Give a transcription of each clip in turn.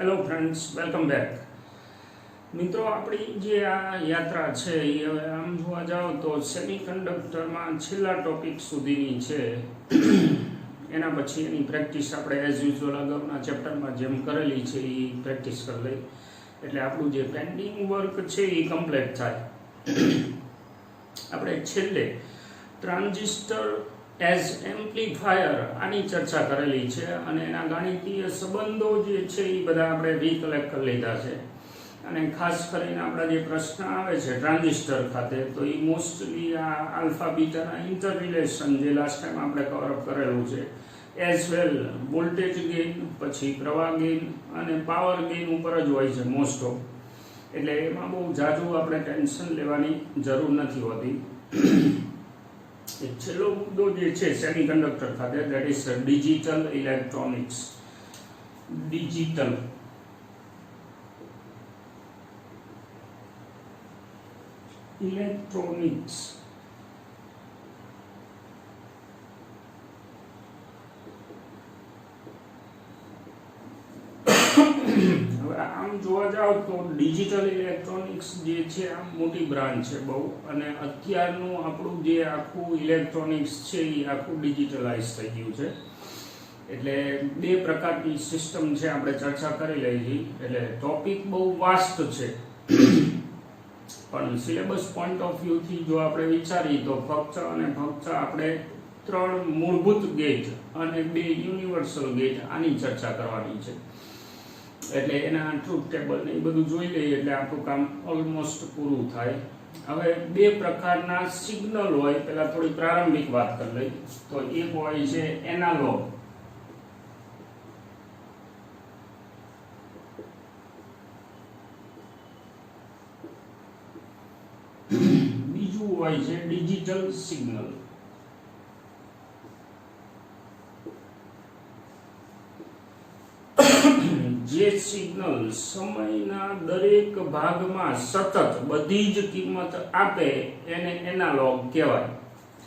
Hello friends, welcome back. મિત્રો, આપણી જે આ યાત્રા છે એ હવે આમ જોવા જાઓ તો સેમિકન્ડક્ટરમાં છેલ્લા ટોપિક સુધીની છે. એના પછી એની પ્રેક્ટિસ આપણે એઝ યુઝ્યુઅલ અગાઉના ચેપ્ટરમાં જેમ કરેલી છે એ પ્રેક્ટિસ કરી લઈ એટલે આપણું જે પેન્ડિંગ વર્ક છે એ કમ્પ્લીટ થાય. આપણે છેલ્લે ટ્રાન્ઝિસ્ટર એઝ એમ્પ્લીફાયર આની ચર્ચા કરેલી છે અને એના ગાણિતીય સંબંધો જે છે એ બધા આપણે રિકલેક્ટ કરી લીધા છે. અને ખાસ કરીને આપણા જે પ્રશ્ન આવે છે ટ્રાન્ઝિસ્ટર ખાતે તો એ મોસ્ટલી આ આલ્ફા બીટાના ઇન્ટર રિલેશન જે લાસ્ટ ટાઈમ આપણે કવરઅપ કરેલું છે એઝ વેલ વોલ્ટેજ ગેઇન, પછી પ્રવાહ ગેઇન અને પાવર ગેઇન ઉપર જ હોય છે મોસ્ટ ઓફ. એટલે એમાં બહુ ઝાઝું આપણે ટેન્શન લેવાની જરૂર નથી હોતી. એક છેલ્લો મુદ્દો જે છે સેમિકન્ડક્ટર ખાતે that is digital electronics. Digital electronics હવે આમ જોવા જાવ તો ડિજિટલ ઇલેક્ટ્રોનિક્સ જે છે આમ મોટી બ્રાન્ચ છે બહુ, અને અત્યારનું આપણું જે આખું ઇલેક્ટ્રોનિક્સ છે એ આખું ડિજિટલાઇઝ થઈ ગયું છે. એટલે બે પ્રકારની સિસ્ટમ છે આપણે ચર્ચા કરી લઈ છીએ. એટલે ટોપિક બહુ વાસ્ટ છે પણ સિલેબસ પોઈન્ટ ઓફ વ્યૂથી જો આપણે વિચારીએ તો ફક્ત અને ફક્ત આપણે 3 મૂળભૂત ગેટ અને 2 યુનિવર્સલ ગેટ આની ચર્ચા કરવાની છે. એટલે એના ટ્રુથ ટેબલ ને એ બધું જોઈ લઈએ એટલે આપણું કામ ઓલમોસ્ટ પૂરું થાય. હવે 2 પ્રકારના સિગ્નલ હોય. પહેલા થોડી પ્રારંભિક વાત કરી લઈએ તો એક હોય છે એનાલોગ, બીજું હોય છે ડિજિટલ સિગ્નલ. જે સિગ્નલ સમયના દરેક ભાગમાં સતત બધી જ કિંમત આપે એને એનાલોગ કહેવાય.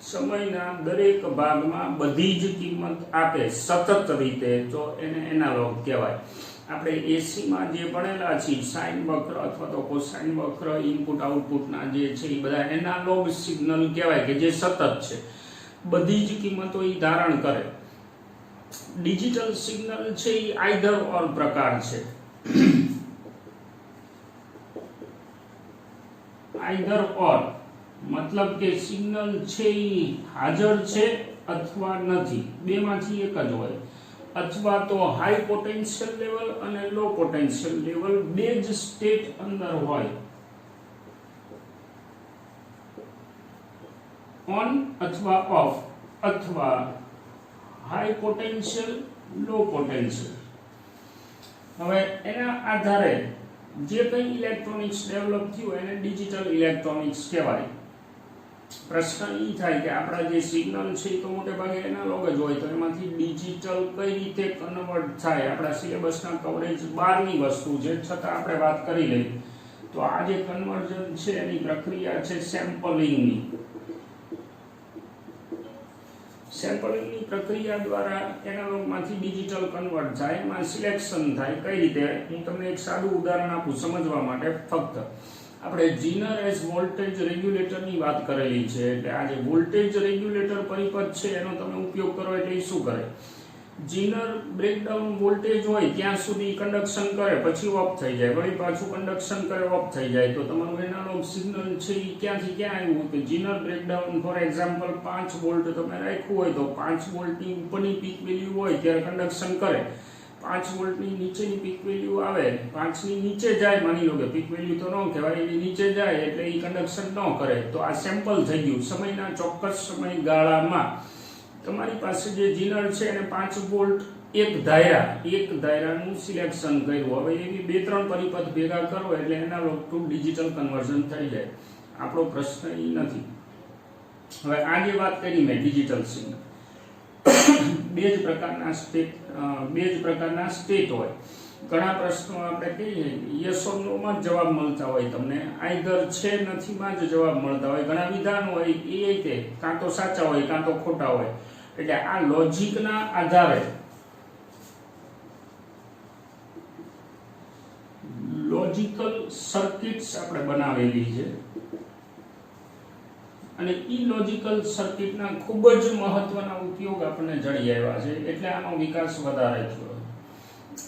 સમયના દરેક ભાગમાં બધી જ કિંમત આપે સતત રીતે તો એને એનાલોગ કહેવાય. આપણે એસીમાં જે ભણેલા છીએ સાઇન વક્ર અથવા તો કોસાઇન વક્ર, ઇનપુટ આઉટપુટના જે છે એ બધા એનાલોગ સિગ્નલ કહેવાય કે જે સતત છે, બધી જ કિંમતો એ ધારણ કરે. ડિજિટલ સિગ્નલ છે એ આઈધર ઓર પ્રકાર છે. આઈધર ઓર મતલબ કે સિગ્નલ છે એ હાજર છે અથવા નથી, બેમાંથી એક જ હોય. અથવા તો હાઈ પોટેન્શિયલ લેવલ અને લો પોટેન્શિયલ લેવલ બે જ સ્ટેટ અંદર હોય, ઓન અથવા ઓફ, અથવા હાઈ પોટેન્શિયલ, લો પોટેન્શિયલ. હવે એના આધારે જે કંઈ ઇલેક્ટ્રોનિક્સ ડેવલપ થયું એને ડિજિટલ ઇલેક્ટ્રોનિક્સ કહેવાય. પ્રશ્ન એ થાય કે આપણા જે સિગ્નલ છે એ તો મોટે ભાગે એનાલોગ જ હોય, તો એમાંથી ડિજિટલ કઈ રીતે કન્વર્ટ થાય. આપણા સિલેબસના કવરેજ બહારની વસ્તુ છે છતાં આપણે વાત કરી લઈએ તો આ જે કન્વર્ઝન છે એની પ્રક્રિયા છે સેમ્પલિંગની. સેમ્પલિંગની પ્રક્રિયા દ્વારા એનાલોગમાંથી ડિજિટલ કન્વર્ટ થાય. એમાં સિલેક્શન થાય. કઈ રીતે? હું તમને એક સાદું ઉદાહરણ આપું સમજવા માટે. ફક્ત આપણે જીનર એઝ વોલ્ટેજ રેગ્યુલેટરની વાત કરેલી છે. એટલે આ જે વોલ્ટેજ રેગ્યુલેટર પરિપથ છે એનો તમે ઉપયોગ કરો એટલે શું કરે? જીનર બ્રેકડાઉન વોલ્ટેજ હોય ત્યાં સુધી કન્ડક્શન કરે, પછી ઓફ થઈ જાય, વળી પાછું કન્ડક્શન કરે, ઓફ થઈ જાય. તો તમારું એનાલોગ સિગ્નલ છે એ ક્યાંથી ક્યાં આવ્યું? કે Zener breakdown for example 5 volt તમે રાખ્યું હોય તો 5 વોલ્ટની ઉપરની પીક વેલ્યુ હોય ત્યારે કન્ડક્શન કરે. 5 વોલ્ટની નીચેની પીક વેલ્યુ આવે, 5ની નીચે જાય, માની લો કે પીક વેલ્યુ તો ન કહેવાય, એની નીચે જાય એટલે એ કન્ડક્શન ન કરે. તો આ સેમ્પલ થઈ ગયું. સમયના ચોક્કસ સમયગાળામાં તમારી પાસે જે જીનર છે એને 5 વોલ્ટ એક ધાયરાનું સિલેક્શન કર્યું. હવે એવી 2-3 પરિપથ ભેગા કરો એટલે એનાલોગ ટુ ડિજિટલ કન્વર્ઝન થઈ જાય. આપણો પ્રશ્ન એ નથી. હવે આ જે વાત કરી મેં ડિજિટલ સિગ્નલ, બે જ પ્રકારના સ્ટેટ હોય. ઘણા પ્રશ્નો આપણે કહીએ યસ ઓર નો માં જવાબ મળતા હોય, તમને આઈધર છે નથી માં જ જવાબ મળતા હોય. ઘણા વિધાન હોય એ રીતે કાં તો સાચા હોય કાં તો ખોટા હોય. એટલે આ લોજિકના આધારે લોજિકલ સર્કિટ્સ આપણે બનાવેલી છે અને ઈ લોજિકલ સર્કિટના ખૂબ જ મહત્વના ઉપયોગ આપણને જડી આવ્યા છે એટલે આનો વિકાસ વધારે થયો.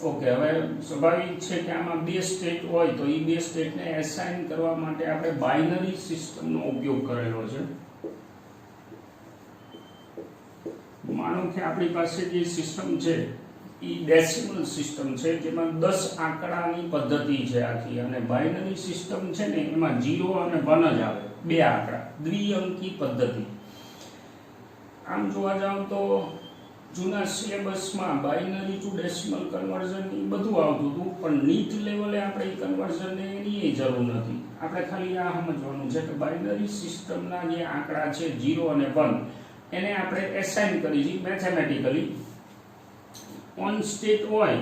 ઓકે, હવે સ્વાભાવિક છે કે આમાં બે સ્ટેટ હોય તો એ બે સ્ટેટને એસાઇન કરવા માટે આપણે બાઇનરી સિસ્ટમનો ઉપયોગ કરેલો છે. માનો કે આપણી પાસે જે સિસ્ટમ છે એ ડેસિમલ સિસ્ટમ છે જેમાં 10 આંકડાની પદ્ધતિ છે આખી, અને બાઇનરી સિસ્ટમ છે ને એમાં 0 અને 1 જ આવે, બે આંકડા, દ્વિઅંકી પદ્ધતિ. આમ જોવા જાવ તો જૂના સિલેબસમાં બાઇનરી ટુ ડેસિમલ કન્વર્ઝન એ બધું આવતું હતું, પણ નીટ લેવલે આપણે એ કન્વર્ઝનને એની જરૂર નથી. આપણે ખાલી આ સમજવાનું છે કે બાઇનરી સિસ્ટમના જે આંકડા છે 0 અને 1 એને આપણે એસાઇન કરી છે મેથેમેટિકલી. ઓન સ્ટેટ હોય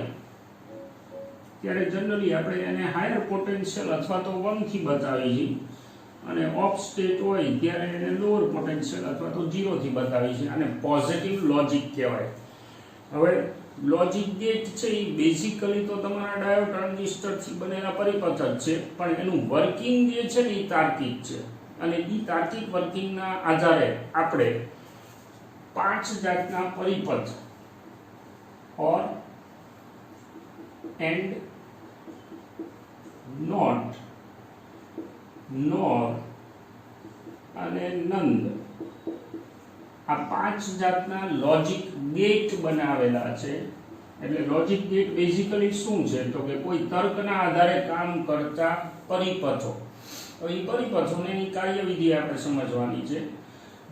ત્યારે જનરલી આપણે એને હાયર પોટેન્શિયલ અથવા તો 1 થી બતાવી છીએ, અને ઓફ સ્ટેટ હોય ત્યારે એને લોઅર પોટેન્શિયલ અથવા તો 0 થી બતાવી છે, અને પોઝિટિવ લોજિક કહેવાય. હવે લોજિક ગેટ છે એ બેઝિકલી તો તમારા ડાયોડ ટ્રાન્ઝિસ્ટરથી બનેલા પરિપથ જ છે, પણ એનું વર્કિંગ જે છે ને એ તાર્કિક છે, અને એ તાર્કિક વર્કિંગના આધારે આપણે 5 જાતના પરિપથ ઓર એન્ડ નોટ નોર અને નંદ આ 5 જાતના લોજિક ગેટ બનાવેલા છે. એટલે લોજિક ગેટ બેઝિકલી શું છે તો કે કોઈ તર્કના આધારે કામ કરતા પરિપથો. તો એ પરિપથોને એની કાર્યવિધિ આપણે સમજવાની છે.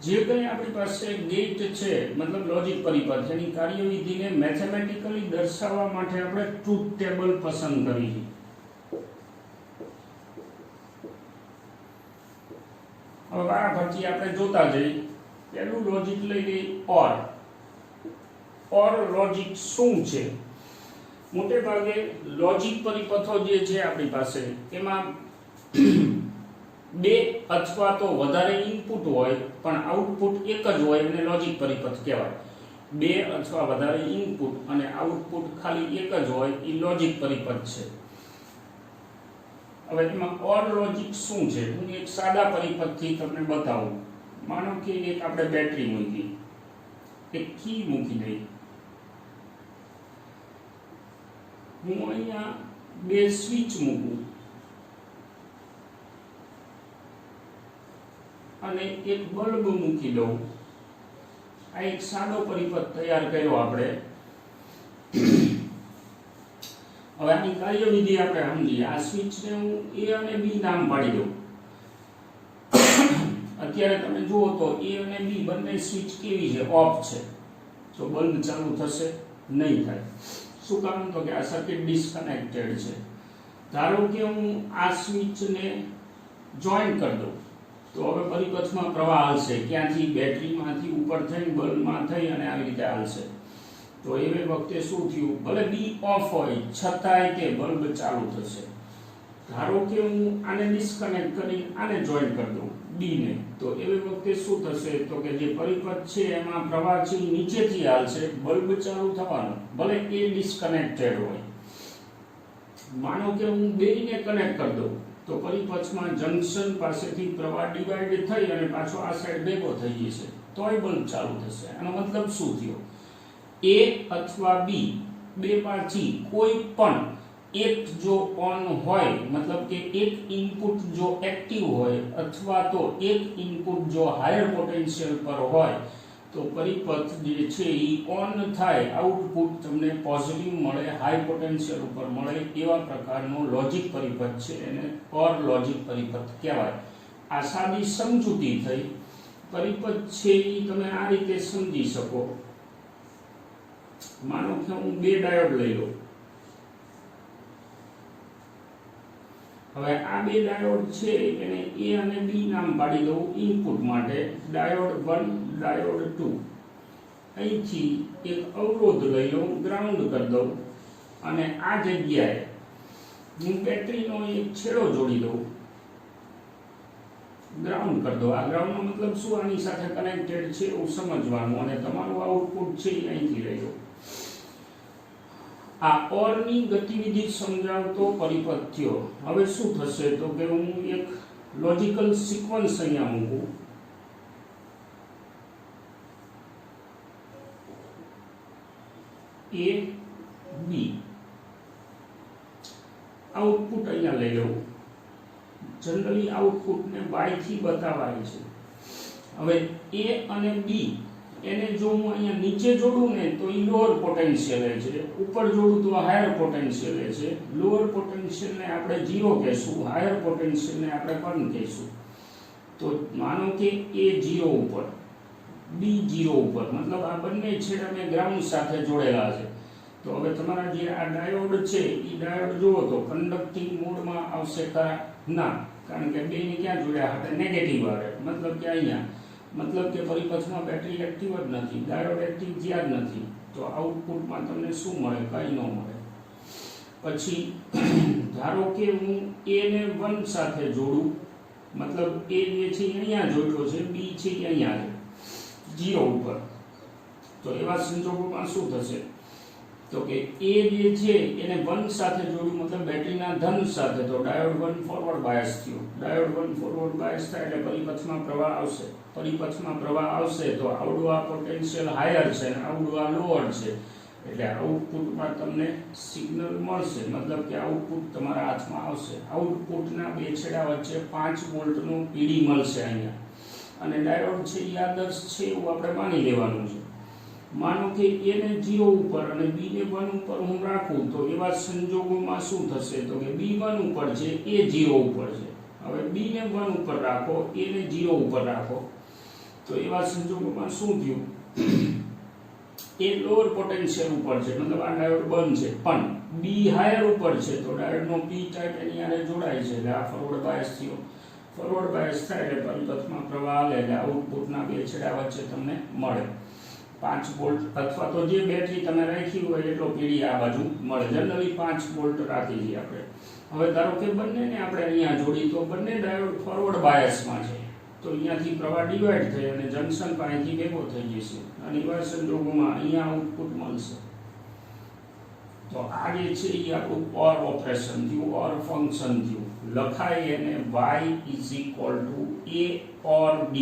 જે કંઈ આપણી પાસે ગેટ છે મતલબ લોજિક પરિપથ, એની કાર્યવિધિને મેથેમેટિકલી દર્શાવવા માટે આપણે ટ્રુથ ટેબલ પસંદ કરી છે. હવે વારાફરતી આપણે જોતા જઈએ. પહેલું લોજિક લઈ લઈએ ઓર. ઓર લોજિક શું છે? મોટે ભાગે લોજિક પરિપથો જે છે આપણી પાસે એમાં 2 અથવા તો વધારે ઇનપુટ હોય પણ આઉટપુટ એક જ હોય એને લોજિક પરિપથ કહેવાય. 2 અથવા વધારે ઇનપુટ અને આઉટપુટ ખાલી એક જ હોય એ લોજિક પરિપથ છે. હવે એમાં ઓર લોજિક શું છે હું એક સાદા પરિપથથી તમને બતાવું. માનો કે એક આપણે બેટરી મૂકી, એક કી મૂકી દઈએ, હું અહીંયા 2 સ્વિચ મૂકું અને એક બલ્બ મૂકી દઉં. આ એક સાદો પરિપથ તૈયાર કર્યો આપણે. હવે આની કાર્યવિધિ આપણે સમજીએ. આ સ્વિચને હું A અને B નામ પાડી દઉં. અત્યારે તમે જુઓ તો A અને B બંને સ્વિચ કેવી છે? ઓફ છે. તો બલ્બ ચાલુ થશે નહીં થાય. શું કામ? તો કે આ સર્કિટ ડિસ્કનેક્ટેડ છે. ધારો કે હું આ સ્વિચને જોઈન કરી દઉં તો હવે પરિપથમાં પ્રવાહ હાલશે. ક્યાંથી? બેટરીમાંથી ઉપર થઈને બલ્બમાં થઈ અને આવી રીતે હાલશે. તો એવે વખતે શું થયું? ભલે B ઓફ હોય છતાંય તે બલ્બ ચાલુ થશે. ધારો કે હું આને ડિસ્કનેક્ટ કરી આને જોઈન કરી દઉં D ને, તો એવે વખતે શું થશે? તો કે જે પરિપથ છે એમાં પ્રવાહ છે નીચેથી હાલશે, બલ્બ ચાલુ થવાનો ભલે એ ડિસ્કનેક્ટેડ હોય. માનો કે હું બેયને કનેક્ટ કરી દઉં તો પરિપથમાં જંક્શન પાસેથી પ્રવાહ ડિવાઈડ થઈ અને પાછો આ સાઈડ ભેગો થઈ જશે, તોય બલ્બ ચાલુ થશે. આનો મતલબ શું થયો? A અથવા B બેમાંથી કોઈ પણ એક જો ઓન હોય, મતલબ કે એક ઇનપુટ જો એક્ટિવ હોય અથવા તો એક ઇનપુટ જો હાયર પોટેન્શિયલ પર હોય તો પરિપથ જે છે એ ઓન થાય, આઉટપુટ તમને પોઝિટિવ મળે, હાઈ પોટેન્શિયલ ઉપર મળે. એવા પ્રકારનો લોજિક પરિપથ છે, એને ઓર લોજિક પરિપથ કહેવાય. આ સાદી સમજૂતી થઈ. પરિપથ છે એ તમે આ રીતે સમજી શકો. માનો કે હું 2 ડાયોડ લઈ લઉં. હવે આ 2 ડાયોડ છે એને A અને B નામ પાડી દઉં ઇનપુટ માટે. Diode 1, diode 2. અહીંથી એક અવરોધ લઈ લઉં, ગ્રાઉન્ડ કરી દઉં, અને આ જગ્યાએ હું બેટરીનો એક છેડો જોડી દઉં, ગ્રાઉન્ડ કરી દઉં. આ ગ્રાઉન્ડનો મતલબ શું? આની સાથે કનેક્ટેડ છે એવું સમજવાનું, અને તમારું આઉટપુટ છે એ અહીંથી લઈ લો. આ ઓર ની ગતિવિધિ સમજાવતો પરિપથ થયો. હવે શું થશે તો કે હું એક લોજિકલ સિક્વન્સ અહીંયા મૂકું. A B આઉટપુટ અહીંયા લઈ લઉં. જનરલી આઉટપુટને y થી બતાવાય છે. હવે A અને B એને જો હું અહીંયા નીચે જોડું ને તો એ લોઅર પોટેન્શિયલ છે, ઉપર જોડું તો હાયર પોટેન્શિયલ છે. લોઅર પોટેન્શિયલને આપણે 0 કહેશું, હાયર પોટેન્શિયલને આપણે 1 કહેશું. તો માનો કે A 0 ઉપર, B 0 ઉપર, મતલબ આ બંને છેડા મેં ગ્રાઉન્ડ સાથે જોડેલા છે. તો હવે તમારા જે આ ડાયોડ છે એ ડાયોડ જુઓ તો કન્ડક્ટિંગ મોડમાં આવશે ખરા? ના, કારણ કે બે ને ક્યાં જોડ્યા હતા? નેગેટિવ આવે. મતલબ કે અહીંયા મતલબ કે પરિપથમાં બેટરી એક્ટિવ જ નથી, ડાયોડ એક્ટિવ થયા જ નથી. તો આઉટપુટમાં તમને શું મળે? કંઈ ન મળે. પછી ધારો કે હું A ને 1 સાથે જોડું, મતલબ A જે છે અહીંયા જોડ્યો છે, B છે અહીંયા છે 0 ઉપર. તો એવા સંજોગોમાં શું થશે તો કે A જે છે એને 1 સાથે જોડ્યું, મતલબ બેટરીના ધન સાથે, તો ડાયોડ 1 ફોરવર્ડ બાયસ થયો. ડાયોડ 1 ફોરવર્ડ બાયસ થાય એટલે પરિપથમાં પ્રવાહ આવશે. પરિપથમાં પ્રવાહ આવશે તો આવડું આ પોટેન્શિયલ હાયર છે અને આવડું આ લોઅર છે, એટલે આઉટપુટમાં તમને સિગ્નલ મળશે. મતલબ કે આઉટપુટ તમારા હાથમાં આવશે. આઉટપુટના બે છેડા વચ્ચે 5 વોલ્ટનું પીડી મળશે અહીંયા. અને ડાયોડ છે એ આદર્શ છે એવું આપણે માની લેવાનું છે. માનો કે A ને 0 ઉપર અને B ને 1 ઉપર હું રાખું, તો એવા સંજોગોમાં શું થશે તો કે B 1 ઉપર છે, A 0 ઉપર છે. હવે B ને 1 ઉપર રાખો, A ને 0 ઉપર રાખો, તો એવા સંજોગોમાં શું થયું? A લોઅર પોટેન્શિયલ ઉપર છે, મતલબ આ ડાયોડ બંધ છે, પણ B હાયર ઉપર છે, તો ડાયોડનો P ટાઈપ એની આને જોડાય છે, એટલે આ ફોરવર્ડ બાયસ થયો. ફોરવર્ડ બાયસ થાય એટલે પરિપથમાં પ્રવાહ આવે એટલે આઉટપુટના બે છેડા વચ્ચે તમને મળે 5 વોલ્ટ, અથવા તો જે બેટરી તમે રાખી હોય એટલો પીડી આ બાજુ મળે. જનરલી 5 વોલ્ટ રાખી છીએ આપણે. હવે ધારો કે બંનેને આપણે અહીંયા જોડી, તો બંને ડાયોડ ફોરવર્ડ બાયસમાં છે, તો અહીંયાથી પ્રવાહ ડિવાઈડ થઈ અને જંકશન પાસેથી ભેગો થઈ જશે. અને એવા સંજોગોમાં અહીંયા આઉટપુટ મળશે. તો આ જે છે એ આપણું ઓર ઓપરેશન થયું, ઓર ફંક્શન થયું. લખાય એને y A or B.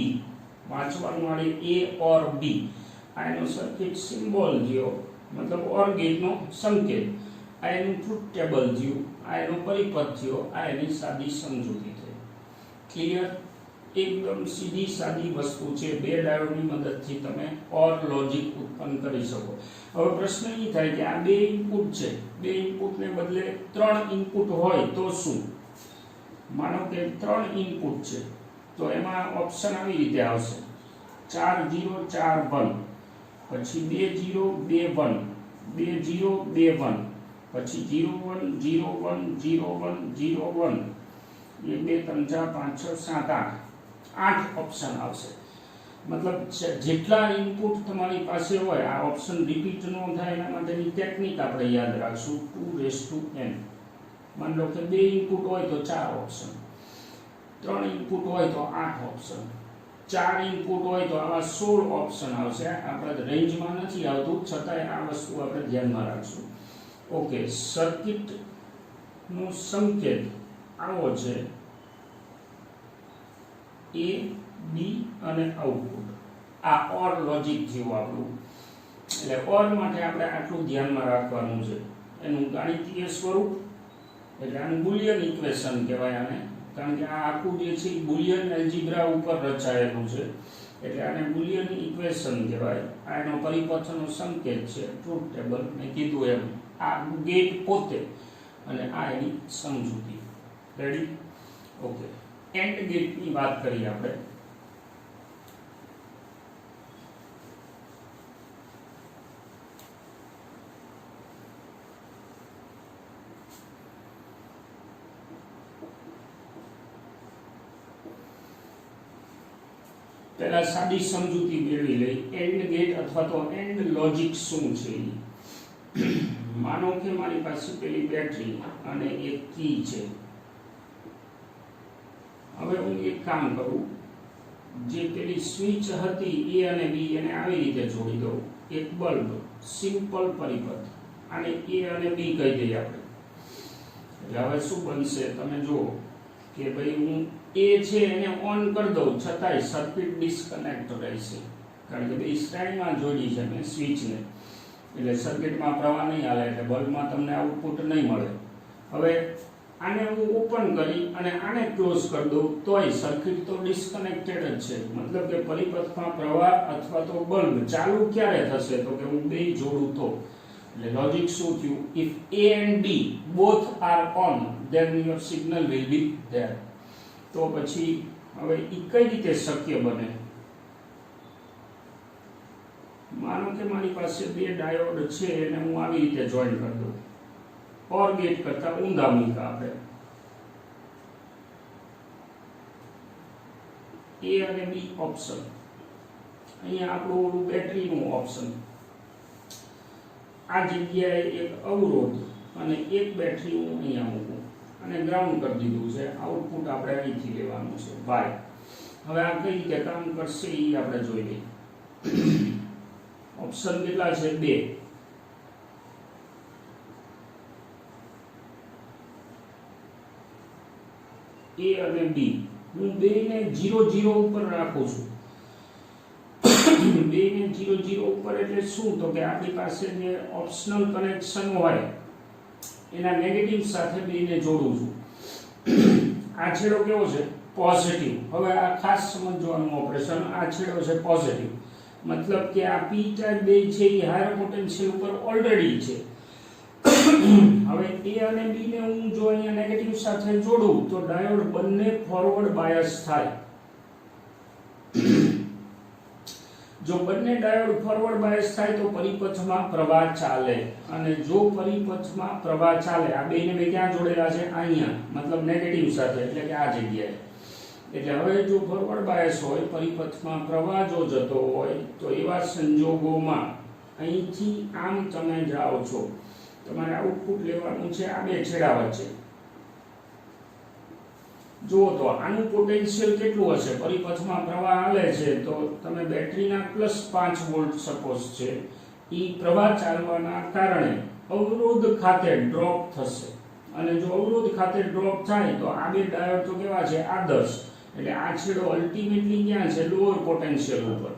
વાંચવાનું વાળી A or B. આ એનો સર્કિટ સિમ્બોલ થયો, મતલબ ઓર ગેટનો સંકેત. આ એનું ટ્રુથ ટેબલ થયું, આ એનો પરિપથ થયો, આ એની સાદી સમજૂતી થઈ. ક્લિયર? એકદમ સીધી સાદી વસ્તુ છે. બે ડાયોડની મદદથી તમે ઓર લોજિક ઉત્પન્ન કરી શકો. હવે પ્રશ્ન એ થાય કે આ બે ઇનપુટ છે, બે ઇનપુટને બદલે 3 ઇનપુટ હોય તો શું? માનો કે 3 ઇનપુટ છે, તો એમાં ઓપ્શન આવી રીતે આવશે: 4 0 4 1, પછી 2 0 2 1, 2 0 2 1, પછી 0 1 0 1 0 1 0 1, 1 2 3 4 5 6 7 8 ઓપ્શન આવશે. મતલબ જેટલા ઇનપુટ તમારી પાસે હોય, આ ઓપ્શન રિપીટ ન થાય એના માટેની ટેકનિક આપણે યાદ રાખશું, 2n. માની લો કે 2 ઇનપુટ હોય તો 4 ઓપ્શન, 3 ઇનપુટ હોય તો 8 ઓપ્શન, 4 ઇનપુટ હોય તો આવા 16 ઓપ્શન આવશે. આપણા રેન્જમાં નથી આવતું, છતાંય આ વસ્તુ આપણે ધ્યાનમાં રાખશું. ઓકે, સર્કિટનો સંકેત આવો છે: A B અને આઉટપુટ. આ ઓર લોજિક થયું આપણું. એટલે ઓર માટે આપણે આટલું ધ્યાનમાં રાખવાનું છે. એનું ગાણિતિક સ્વરૂપ એટલે આનું બુલિયન ઇક્વેશન કહેવાય આને, કારણ કે આ આખું જે છે એ બુલિયન એલ્જીબ્રા ઉપર રચાયેલું છે, એટલે આને બુલિયન ઇક્વેશન કહેવાય. આ એનો પરિપથનો સંકેત છે, ટ્રુથ ટેબલ મેં કીધું એમ. આ ગેટ પોતે અને આ એની સમજૂતી. રેડી? ઓકે, એન્ડ ગેટની વાત કરીએ આપણે. પહેલા સાદી સમજૂતી મેળવી લઈ. એન્ડ ગેટ અથવા તો એન્ડ લોજિક શું છે? માનો કે મારી પાસે પેલી બેટરી અને એક કી છે. હવે હું એક કામ કરું, જે પેલી સ્વિચ હતી A અને B એને આવી રીતે જોડી દઉં. એક બલ્બ, સિમ્પલ પરિપથ. આને A અને B કહી દઈએ આપણે. એટલે હવે શું બનશે તમે જુઓ કે ભાઈ હું A છે એને ઓન કરી દઉં છતાંય સર્કિટ ડિસ્કનેક્ટ રહેશે, કારણ કે બે શ્રેણીમાં જોડી છે મેં સ્વિચને, એટલે સર્કિટમાં પ્રવાહ નહીં હાલે, એટલે બલ્બમાં તમને આઉટપુટ નહીં મળે. હવે આને હું ઓપન કરી અને આને ક્લોઝ કરી દઉં તોય સર્કિટ તો ડિસ્કનેક્ટેડ જ છે, મતલબ કે પરિપથમાં પ્રવાહ અથવા તો બલ્બ ચાલુ ક્યારે થશે તો કે હું બે જોડું તો. એટલે લોજિક શું થયું, if A and B both are on then your signal will be there. તો પછી હવે ઈ કઈ રીતે શક્ય બને? માનો કે મારી પાસે બે ડાયોડ છે અને હું આવી રીતે જોઈન કરી દઉં, ઓર ગેટ કરતા ઊંધા મૂકા આપણે A અને B ઓપ્શન, અહીંયા આપણું ઓલું બેટરીનું ઓપ્શન, આ જગ્યાએ એક અવરોધ અને એક બેટરી હું અહીંયા મૂકું અને ગ્રાઉન્ડ કરી દીધું છે. આઉટપુટ આપણે અહીંથી લેવાનું છે Y. હવે આ કઈ રીતે કામ કરશે એ આપણે જોઈ લઈએ. ઓપ્શન કેટલા છે? બે. A અને B હું બેને 0 0 ઉપર રાખું છું. બેને 0 0 ઉપર એટલે શું તો કે આપણી પાસે જે ઓપ્શનલ કનેક્શન હોય એના નેગેટિવ સાથે બેને જોડું છું. આ છેડો કેવો છે? પોઝિટિવ. હવે આ ખાસ સમજવાનું ઓપરેશન, આ છેડો છે પોઝિટિવ, મતલબ કે આ P ટાઈપ બે છે એ હાયર પોટેન્શિયલ ઉપર ઓલરેડી છે. હવે A અને B ને હું જો અહીંયા નેગેટિવ સાથે જોડું તો ડાયોડ બંને ફોરવર્ડ બાયસ થાય. જો બંને ડાયોડ ફોરવર્ડ બાયસ થાય તો પરિપથમાં પ્રવાહ ચાલે, અને જો પરિપથમાં પ્રવાહ ચાલે, આ બેને બે ક્યાં જોડેલા છે? અહીંયા, મતલબ નેગેટિવ સાથે, એટલે કે આ જગ્યાએ. એટલે હવે જો ફોરવર્ડ બાયસ હોય, પરિપથમાં પ્રવાહ જો જતો હોય તો એવા સંજોગોમાં અહીંથી આમ તમે જાઓ છો, તમારે આઉટપુટ લેવાનું છે આ બે છેડા વચ્ચે. જુઓ તો આનું પોટેન્શિયલ કેટલું હશે? પરિપથમાં પ્રવાહ હાલે છે તો તમે બેટરીના +5 વોલ્ટ સપોઝ છે, એ પ્રવાહ ચાલવાના કારણે અવરોધ ખાતે ડ્રોપ થશે, અને જો અવરોધ ખાતે ડ્રોપ થાય તો આ બે ડાયોડ તો કેવા છે? આદર્શ. એટલે આ છેડો અલ્ટિમેટલી ક્યાં છે? લોઅર પોટેન્શિયલ ઉપર.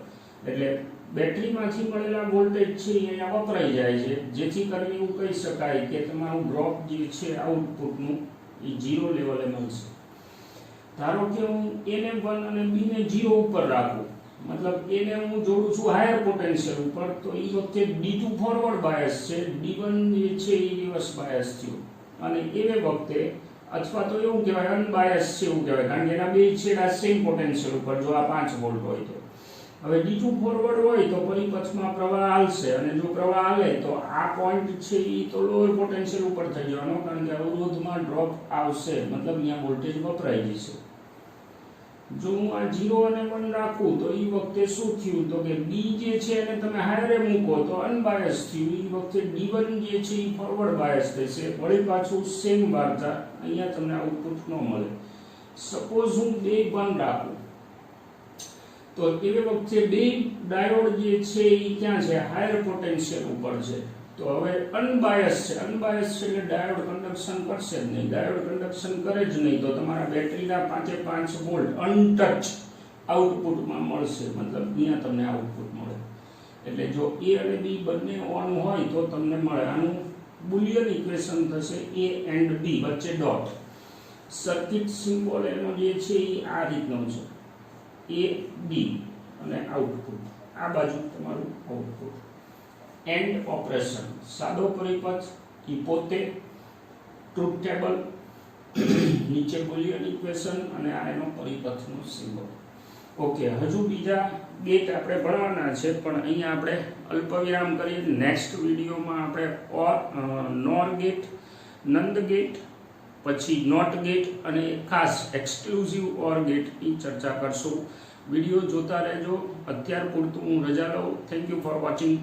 એટલે બેટરીમાંથી મળેલા વોલ્ટેજ છે એ અહીંયા વપરાઈ જાય છે, જેથી કરીને એવું કહી શકાય કે તમારું ડ્રોપ જે છે આઉટપુટનું એ 0 લેવલે મળશે. ધારો કે હું A ને 1 અને B ને 0 ઉપર રાખું, મતલબ A ને હું જોડું છું હાયર પોટેન્શિયલ ઉપર, તો એ વખતે D2 ફોરવર્ડ બાયસ છે, D1 જે છે એ રિવર્સ બાયસ થયું, અને એ વખતે અથવા તો એવું કહેવાય અનબાયસ છે એવું કહેવાય, કારણ કે એના બે છેડા સેમ પોટેન્શિયલ ઉપર જો આ 5 વોલ્ટ હોય તો. હવે D2 ફોરવર્ડ હોય તો પરિપથમાં પ્રવાહ હાલશે, અને જો પ્રવાહ હાલે તો આ પોઈન્ટ છે એ તો લોઅર પોટેન્શિયલ ઉપર થઈ જવાનો, કારણ કે અવરોધમાં ડ્રોપ આવશે, મતલબ અહીંયા વોલ્ટેજ વપરાઈ જશે. જો હું આ 0 અને 1 રાખું તો એ વખતે શું થયું તો કે B જે છે એને તમે હાયરે મૂકો તો અનબાયસ થયું, એ વખતે D1 જે છે એ ફોરવર્ડ બાયસ થશે, વળી પાછું સેમ વાર્તા, અહીંયા તમને આઉટપુટ ન મળે. સપોઝ હું 2 1 રાખું તો એ વખતે બે ડાયોડ જે છે એ ક્યાં છે? હાયર પોટેન્શિયલ ઉપર છે. તો હવે અનબાયસ છે, અનબાયસ છે એટલે ડાયોડ કન્ડક્શન કરશે જ નહીં. ડાયોડ કન્ડક્શન કરે જ નહીં તો તમારા બેટરીના 5 વોલ્ટ અનટચ આઉટપુટમાં મળશે, મતલબ અહીંયા તમને આઉટપુટ મળે. એટલે જો A અને B બંને ઓન હોય તો તમને મળે. આનું બુલિયન ઇક્વેશન થશે A and B વચ્ચે ડોટ. સર્કિટ સિમ્બોલ એનો જે છે એ આ રીતનો છે, A B અને આઉટપુટ, આ બાજુ તમારું આઉટપુટ. એન્ડ ઓપરેશન, સાદો પરિપથ એ પોતે ટ્રુથ ટેબલ, નીચે બુલિયન ઇક્વેશન અને આ એનો પરિપથનો સિમ્બોલ. ઓકે, હજુ બીજા ગેટ આપણે ભણવાના છે, પણ અહીંયા આપણે અલ્પવિરામ કરીએ. નેક્સ્ટ વિડીયોમાં આપણે નોર ગેટ, નંદ ગેટ, પછી નોટ ગેટ અને ખાસ એક્સક્લુઝિવ ઓર ગેટની ચર્ચા કરશું. વિડીયો જોતા રહેજો. અત્યાર પૂરતું હું રજા લઉં. Thank you for watching.